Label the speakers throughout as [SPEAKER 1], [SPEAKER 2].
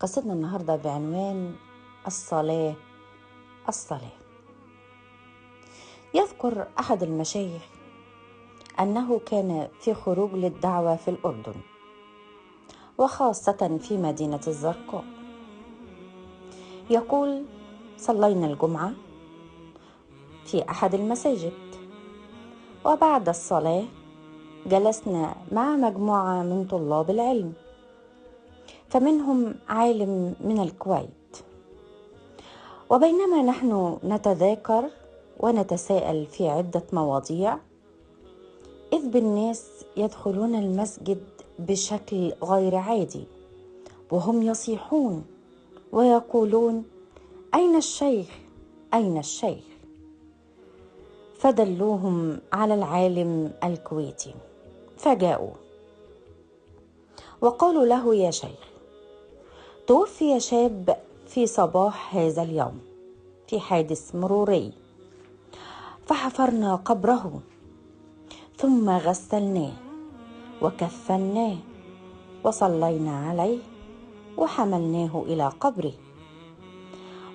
[SPEAKER 1] قصتنا النهاردة بعنوان الصلاة. الصلاة. يذكر أحد المشايخ أنه كان في خروج للدعوة في الأردن، وخاصة في مدينة الزرقاء. يقول: صلينا الجمعة في أحد المساجد، وبعد الصلاة جلسنا مع مجموعة من طلاب العلم، فمنهم عالم من الكويت. وبينما نحن نتذاكر ونتساءل في عدة مواضيع، إذ بالناس يدخلون المسجد بشكل غير عادي، وهم يصيحون ويقولون: أين الشيخ؟ أين الشيخ؟ فدلوهم على العالم الكويتي، فجاءوا وقالوا له: يا شيخ، توفي شاب في صباح هذا اليوم في حادث مروري، فحفرنا قبره ثم غسلناه وكفناه وصلينا عليه وحملناه إلى قبره،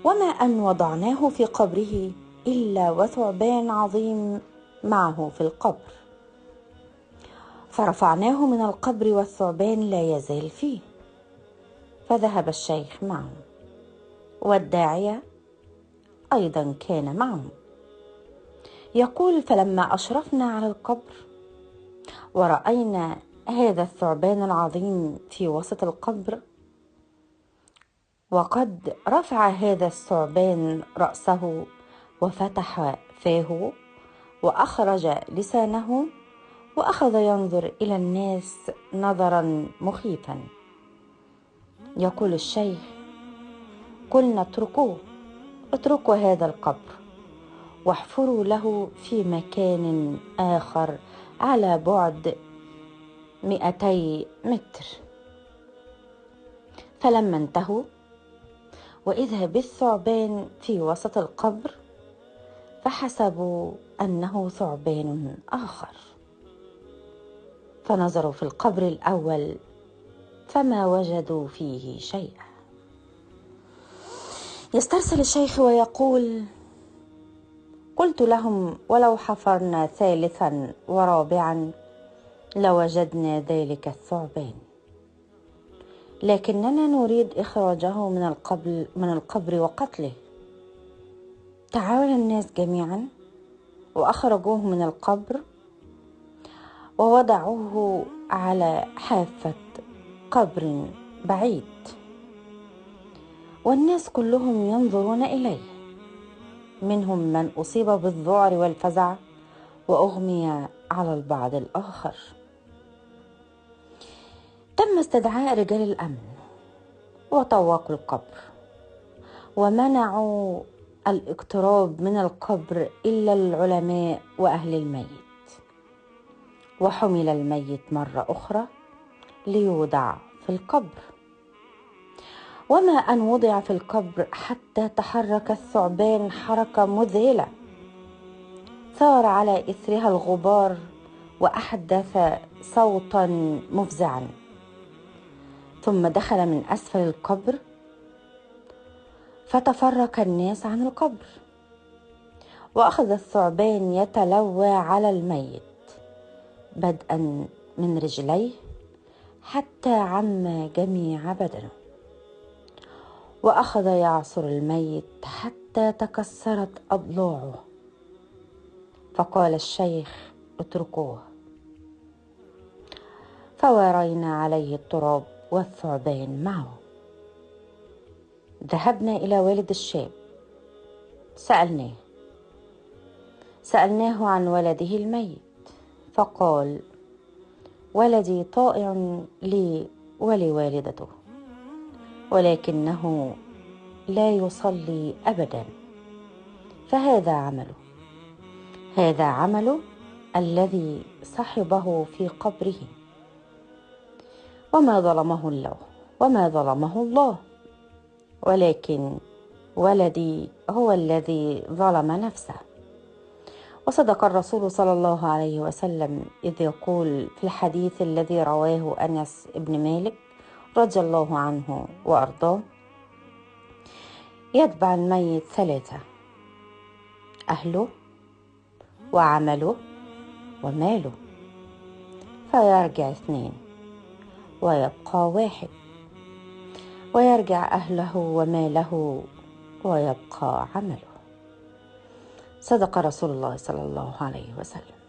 [SPEAKER 1] وما أن وضعناه في قبره إلا وثعبان عظيم معه في القبر، فرفعناه من القبر والثعبان لا يزال فيه. فذهب الشيخ معه، والداعية أيضا كان معه. يقول: فلما أشرفنا على القبر ورأينا هذا الثعبان العظيم في وسط القبر، وقد رفع هذا الثعبان رأسه وفتح فاه وأخرج لسانه وأخذ ينظر إلى الناس نظرا مخيفا. يقول الشيخ: قلنا اتركوا هذا القبر واحفروا له في مكان آخر على بعد 200 متر. فلما انتهوا وإذا بالثعبان في وسط القبر، فحسبوا أنه ثعبان آخر، فنظروا في القبر الأول فما وجدوا فيه شيئا. يسترسل الشيخ ويقول: قلت لهم: ولو حفرنا ثالثا ورابعا لوجدنا ذلك الثعبان، لكننا نريد إخراجه من القبر وقتله. تعاون الناس جميعا وأخرجوه من القبر ووضعوه على حافة قبر بعيد، والناس كلهم ينظرون إليه، منهم من أصيب بالذعر والفزع وأغمي على البعض الآخر. تم استدعاء رجال الأمن وطوقوا القبر ومنعوا الاقتراب من القبر إلا العلماء وأهل الميت، وحمل الميت مرة أخرى ليوضع في القبر. وما أن وضع في القبر حتى تحرك الثعبان حركة مذهلة، ثار على إثرها الغبار وأحدث صوتا مفزعا، ثم دخل من أسفل القبر، فتفرق الناس عن القبر، وأخذ الثعبان يتلوى على الميت بدءا من رجليه حتى عم جميع بدنه، وأخذ يعصر الميت حتى تكسرت أضلاعه. فقال الشيخ: اتركوه. فورينا عليه التراب والثعبان معه. ذهبنا إلى والد الشاب، سألناه عن ولده الميت، فقال: ولدي طائع لي ولوالدته، ولكنه لا يصلي أبدا، هذا عمله الذي صحبه في قبره، وما ظلمه الله، ولكن ولدي هو الذي ظلم نفسه. وصدق الرسول صلى الله عليه وسلم إذ يقول في الحديث الذي رواه أنس بن مالك رضي الله عنه وأرضاه يتبع الميت ثلاثة: أهله وعمله وماله، فيرجع اثنين ويبقى واحد، ويرجع أهله وماله ويبقى عمله. صدق رسول الله صلى الله عليه وسلم.